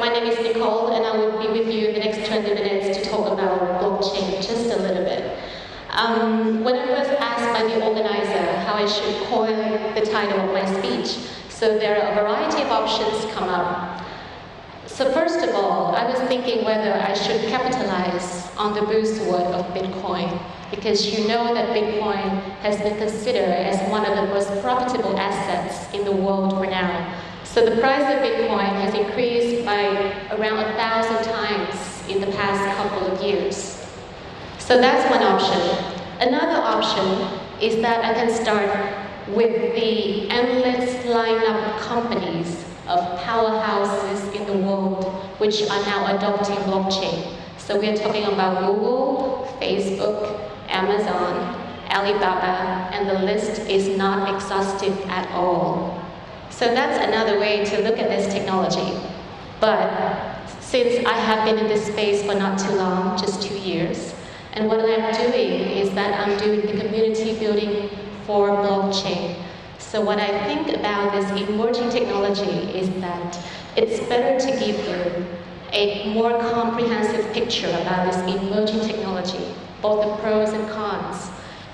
My name is Nicole, and I will be with you in the next 20 minutes to talk about blockchain just a little bit. When I was asked by the organizer how I should coin the title of my speech, so there are a variety of options come up. So first of all, I was thinking whether I should capitalize on the buzzword of Bitcoin, because you know that Bitcoin has been considered as one of the most profitable assets in the world for now. So the price of Bitcoin has increased by around 1,000 times in the past couple of years. So that's one option. Another option is that I can start with the endless lineup of companies of powerhouses in the world which are now adopting blockchain. So we're talking about Google, Facebook, Amazon, Alibaba, and the list is not exhaustive at all. So that's another way to look at this technology. But since I have been in this space for not too long, just 2 years, and what I'm doing is that I'm doing the community building for blockchain. So what I think about this emerging technology is that it's better to give you a more comprehensive picture about this emerging technology, both the pros and cons,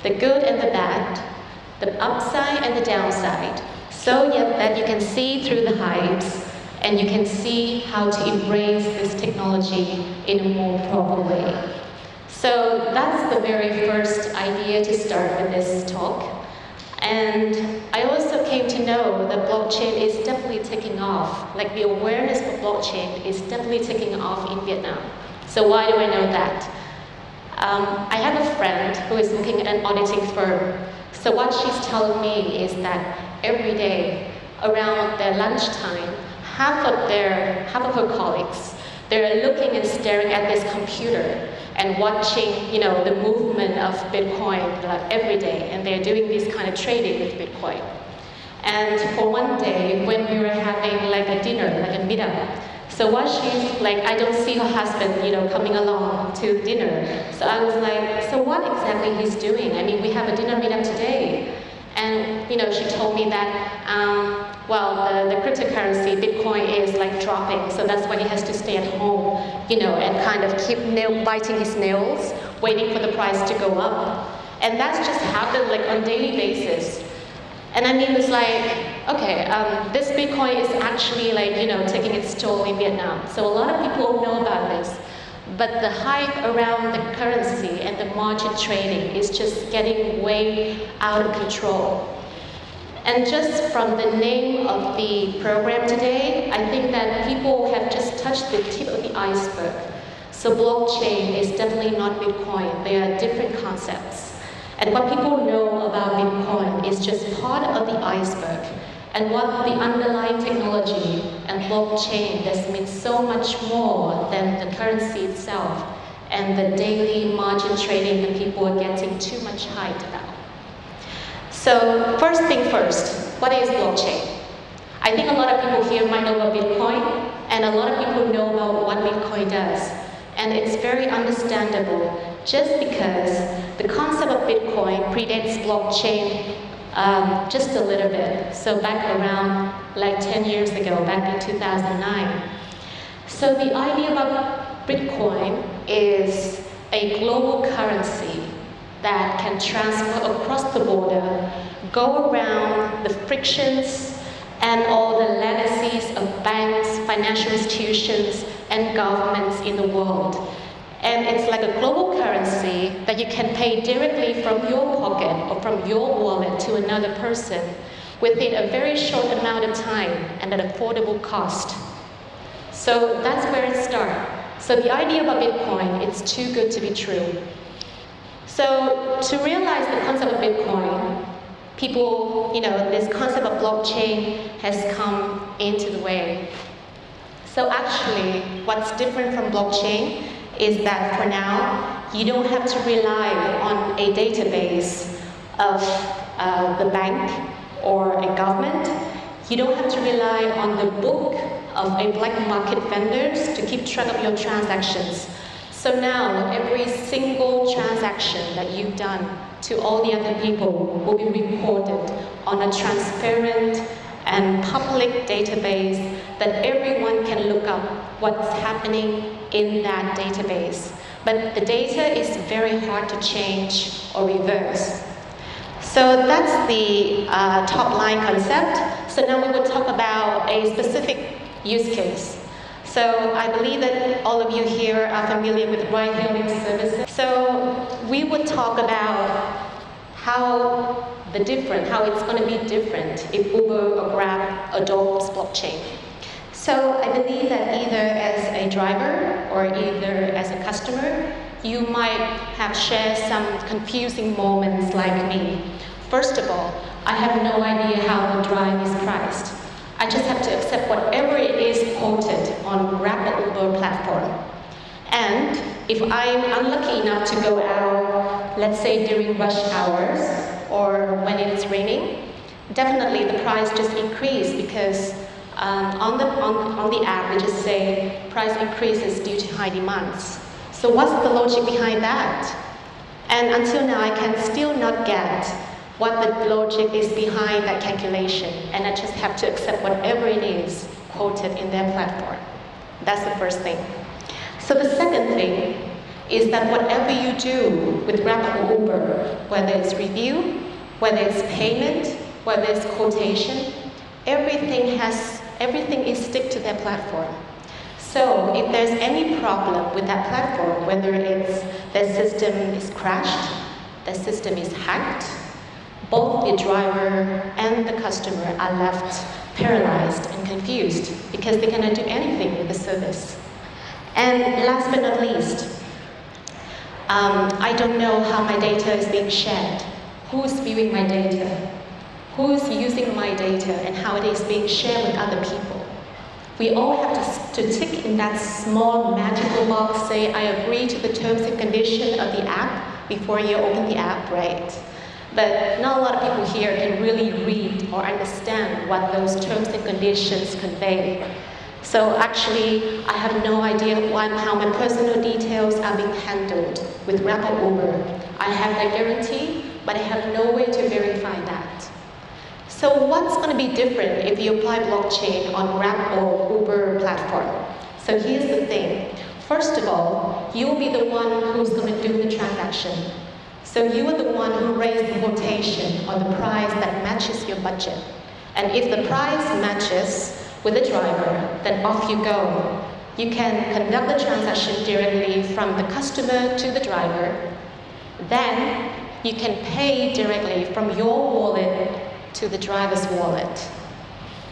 the good and the bad, the upside and the downside, so that you can see through the hypes and you can see how to embrace this technology in a more proper way. So that's the very first idea to start with this talk. And I also came to know that blockchain is definitely taking off. Like the awareness of blockchain is definitely taking off in Vietnam. So why do I know that? I have a friend who is working at an auditing firm. So what she's telling me is that every day around their lunchtime, half of her colleagues, they're looking and staring at this computer and watching, the movement of Bitcoin every day, and they're doing this kind of trading with Bitcoin. And for one day, when we were having like a dinner, like a meetup, so what she's like, I don't see her husband, coming along to dinner. So I was like, so what exactly he's doing? I mean, we have a dinner meetup today. And, she told me that, the cryptocurrency, Bitcoin, is like dropping, so that's why he has to stay at home, and kind of keep biting his nails, waiting for the price to go up. And that's just happened like on a daily basis. And I mean, it's like, okay, this Bitcoin is actually like, taking its toll in Vietnam. So a lot of people know about this. But the hype around the currency and the margin trading is just getting way out of control. And just from the name of the program today, I think that people have just touched the tip of the iceberg. So blockchain is definitely not Bitcoin. They are different concepts. And what people know about Bitcoin is just part of the iceberg. And what the underlying technology and blockchain that means so much more than the currency itself and the daily margin trading that people are getting too much hype about. So first thing first, what is blockchain? I think a lot of people here might know about Bitcoin, and a lot of people know about what Bitcoin does. And it's very understandable just because the concept of Bitcoin predates blockchain just a little bit. So back around like 10 years ago, back in 2009. So the idea about Bitcoin is a global currency that can transfer across the border, go around the frictions and all the legacies of banks, financial institutions, and governments in the world. And it's like a global currency that you can pay directly from your pocket or from your wallet to another person within a very short amount of time and at affordable cost. So that's where it starts. So the idea about Bitcoin, it's too good to be true. So to realize the concept of Bitcoin, people, this concept of blockchain has come into the way. So actually, what's different from blockchain is that for now, you don't have to rely on a database of the bank or a government. You don't have to rely on the book of a black market vendors to keep track of your transactions. So now, every single transaction that you've done to all the other people will be reported on a transparent and and public database that everyone can look up what's happening in that database. But the data is very hard to change or reverse. So that's the top line concept. So now we will talk about a specific use case. So I believe that all of you here are familiar with ride-hailing services. So we would talk about how it's going to be different if Uber or Grab adopts blockchain. So I believe that either as a driver or either as a customer, you might have shared some confusing moments like me. First of all, I have no idea how the drive is priced. I just have to accept whatever it is quoted on Grab or Uber platform. And if I'm unlucky enough to go out, let's say during rush hours or when it's raining, definitely the price just increase because on the app we just say price increases due to high demands. So what's the logic behind that? And until now I can still not get what the logic is behind that calculation, and I just have to accept whatever it is quoted in their platform. That's the first thing. So the second thing is that whatever you do with Grab or Uber, whether it's review, whether it's payment, whether it's quotation, everything is stick to their platform. So if there's any problem with that platform, whether it's their system is crashed, their system is hacked, both the driver and the customer are left paralyzed and confused because they cannot do anything with the service. And last but not least, I don't know how my data is being shared. Who's viewing my data? Who's using my data and how it is being shared with other people? We all have to tick in that small magical box, say, I agree to the terms and conditions of the app before you open the app, right? But not a lot of people here can really read or understand what those terms and conditions convey. So actually, I have no idea how my personal details are being handled with Grab or Uber. I have a guarantee, but I have no way to verify that. So what's going to be different if you apply blockchain on Grab or Uber platform? So here's the thing. First of all, you'll be the one who's going to do the transaction. So you are the one who raised the quotation on the price that matches your budget. And if the price matches with the driver, then off you go. You can conduct the transaction directly from the customer to the driver. Then you can pay directly from your wallet to the driver's wallet.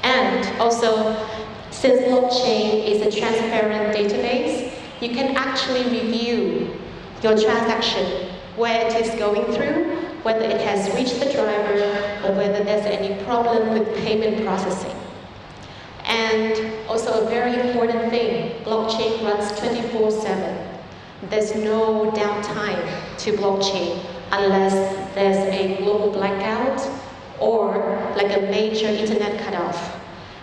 And also, since blockchain is a transparent database, you can actually review your transaction, where it is going through, whether it has reached the driver, or whether there's any problem with payment processing. And also a very important thing, blockchain runs 24/7. There's no downtime to blockchain unless there's a global blackout or like a major internet cutoff.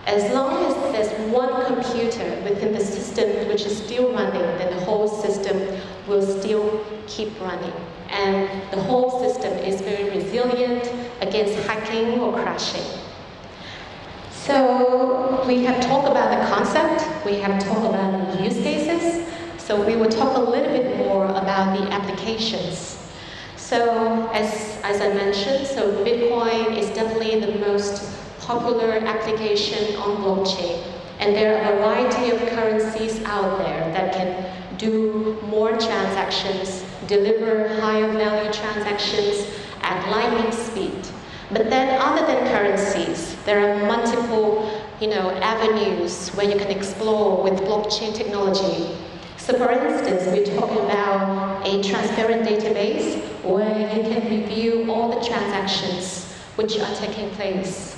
As long as there's one computer within the system which is still running, then the whole system will still keep running. And the whole system is very resilient against hacking or crashing. So we have talked about the concept, we have talked about the use cases, so we will talk a little bit more about the applications. So as I mentioned, so Bitcoin is definitely the most popular application on blockchain. And there are a variety of currencies out there that can do more transactions, deliver higher value transactions at lightning speed. But then other than currencies, there are multiple avenues where you can explore with blockchain technology. So for instance, we're talking about a transparent database where you can review all the transactions which are taking place,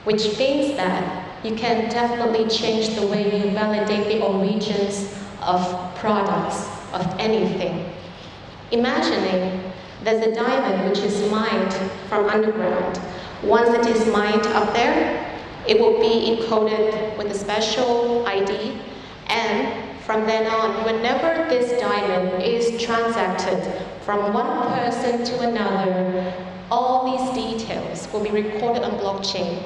which means that you can definitely change the way you validate the origins of products, of anything. Imagining there's a diamond which is mined from underground. Once it is mined up there, it will be encoded with a special ID, and from then on, whenever this diamond is transacted from one person to another, all these details will be recorded on blockchain.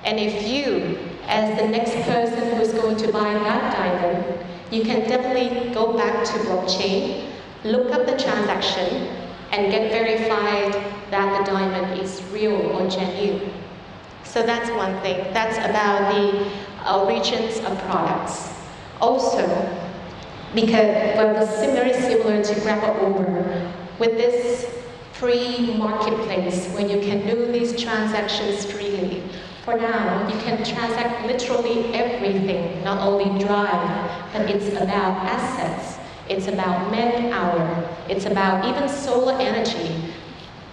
And if you, as the next person who's going to buy that diamond, you can definitely go back to blockchain, look up the transaction, and get verified that the diamond is real or genuine. So that's one thing. That's about the origins of products. Also, because it's very similar to grab over, with this free marketplace where you can do these transactions freely. For now, you can transact literally everything, not only drive, but it's about assets, it's about man-hour, it's about even solar energy.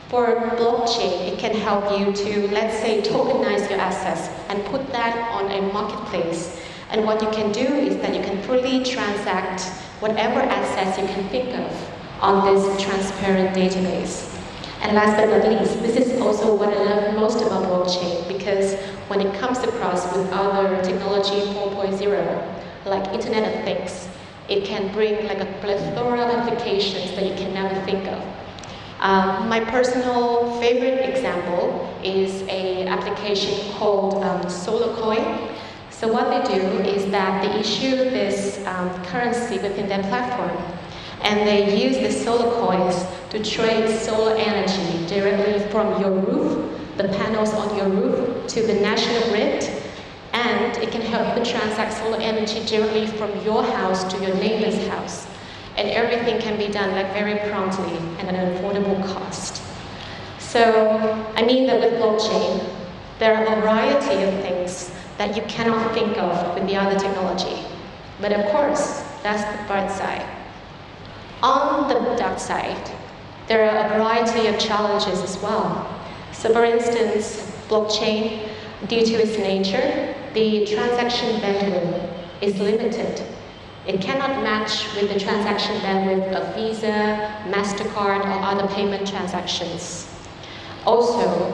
For blockchain, it can help you to, let's say, tokenize your assets and put that on a marketplace. And what you can do is that you can fully transact whatever assets you can think of on this transparent database. And last but not least, this is also what I love most about blockchain, because when it comes across with other technology 4.0, like Internet of Things, it can bring like a plethora of applications that you can never think of. My personal favorite example is an application called Solar Coin. So what they do is that they issue this currency within their platform, and they use the solar coins to trade solar energy directly from your roof, the panels on your roof, to the national grid, and it can help you transact solar energy directly from your house to your neighbor's house. And everything can be done like very promptly and at an affordable cost. So, I mean that with blockchain, there are a variety of things that you cannot think of with the other technology. But of course, that's the bright side. On the dark side, there are a variety of challenges as well. So for instance, blockchain, due to its nature, the transaction bandwidth is limited. It cannot match with the transaction bandwidth of Visa, MasterCard, or other payment transactions. Also,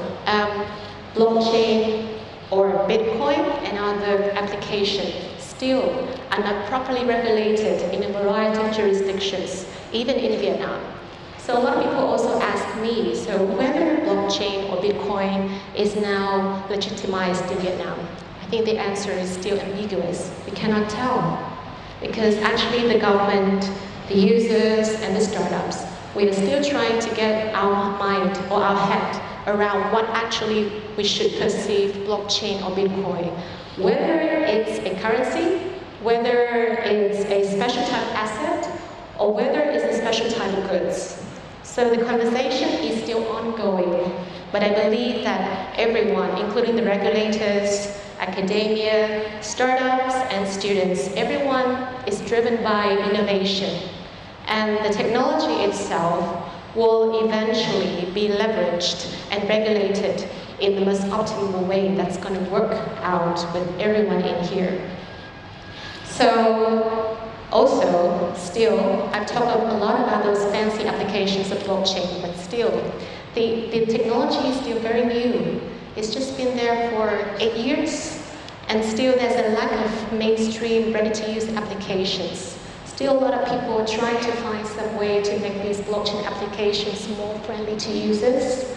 blockchain or Bitcoin and other applications still are not properly regulated in a variety of jurisdictions, even in Vietnam. So a lot of people also ask me, so whether blockchain or Bitcoin is now legitimized in Vietnam? I think the answer is still ambiguous. We cannot tell. Because actually the government, the users, and the startups, we are still trying to get our mind or our head around what actually we should perceive blockchain or Bitcoin. Whether it's a currency, whether it's a special type of asset, or whether it's a special type of goods. So the conversation is still ongoing, but I believe that everyone, including the regulators, academia, startups, and students, everyone is driven by innovation. And the technology itself will eventually be leveraged and regulated in the most optimal way that's going to work out with everyone in here. So, also, still, I've talked a lot about those fancy applications of blockchain, but still, the technology is still very new. It's just been there for 8 years, and still there's a lack of mainstream, ready-to-use applications. Still a lot of people are trying to find some way to make these blockchain applications more friendly to users,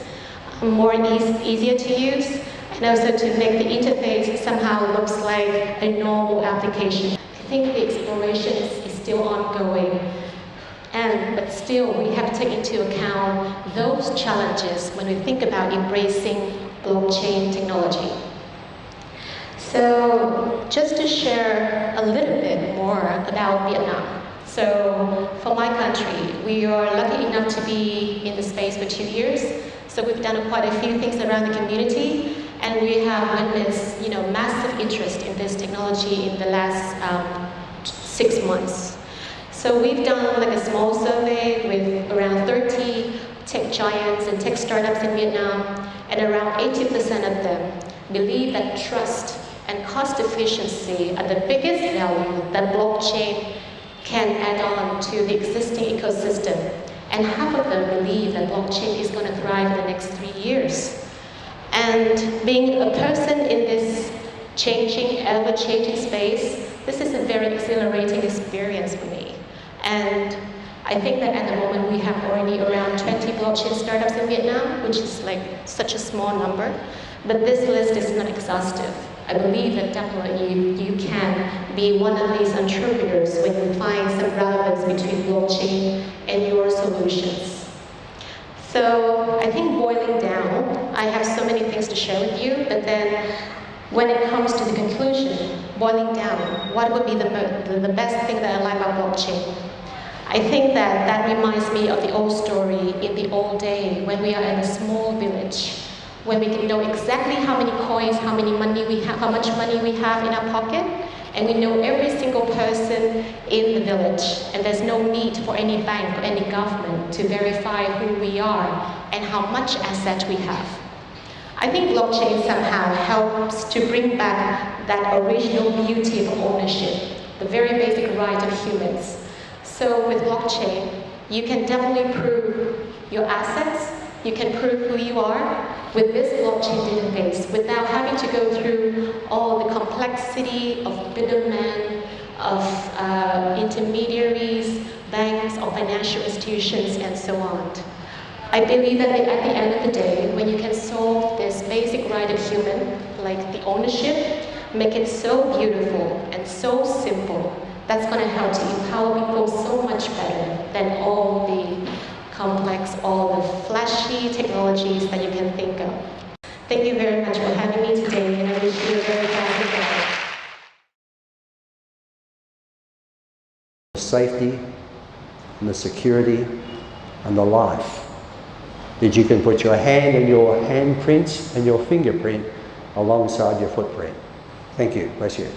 easier to use, and also to make the interface somehow looks like a normal application. I think the exploration is still ongoing, but still we have to take into account those challenges when we think about embracing blockchain technology. So just to share a little bit more about Vietnam. So for my country, we are lucky enough to be in the space for 2 years. So we've done quite a few things around the community, and we have witnessed, massive interest in this technology in the last 6 months. So we've done like a small survey with around 30 tech giants and tech startups in Vietnam, and around 80% of them believe that trust and cost efficiency are the biggest value that blockchain can add on to the existing ecosystem. And half of them believe that blockchain is going to thrive in the next 3 years. And being a person in this changing, ever-changing space, this is a very exhilarating experience for me. And I think that at the moment we have already around 20 blockchain startups in Vietnam, which is like such a small number. But this list is not exhaustive. I believe that definitely you can be one of these entrepreneurs when you find some relevance between blockchain and your solutions. So I think boiling down, I have so many things to share with you, but then when it comes to the conclusion, boiling down, what would be the best thing that I like about blockchain? I think that reminds me of the old story in the old day when we are in a small village, when we can know exactly how many coins, how much money we have in our pocket, and we know every single person in the village, and there's no need for any bank or any government to verify who we are and how much asset we have. I think blockchain somehow helps to bring back that original beauty of ownership, the very basic right of humans. So with blockchain, you can definitely prove your assets, you can prove who you are with this blockchain database without having to go through all the complexity of middlemen, of intermediaries, banks, or financial institutions, and so on. I believe that at the end of the day, when you can solve this basic right of human, like the ownership, make it so beautiful and so simple, that's going to help to empower people so much better than all the complex, all the flashy technologies that you can think of. Thank you very much for having me today, and I wish you a very happy day. The safety and the security and the life that you can put your hand and your handprints and your fingerprint alongside your footprint. Thank you. Bless you.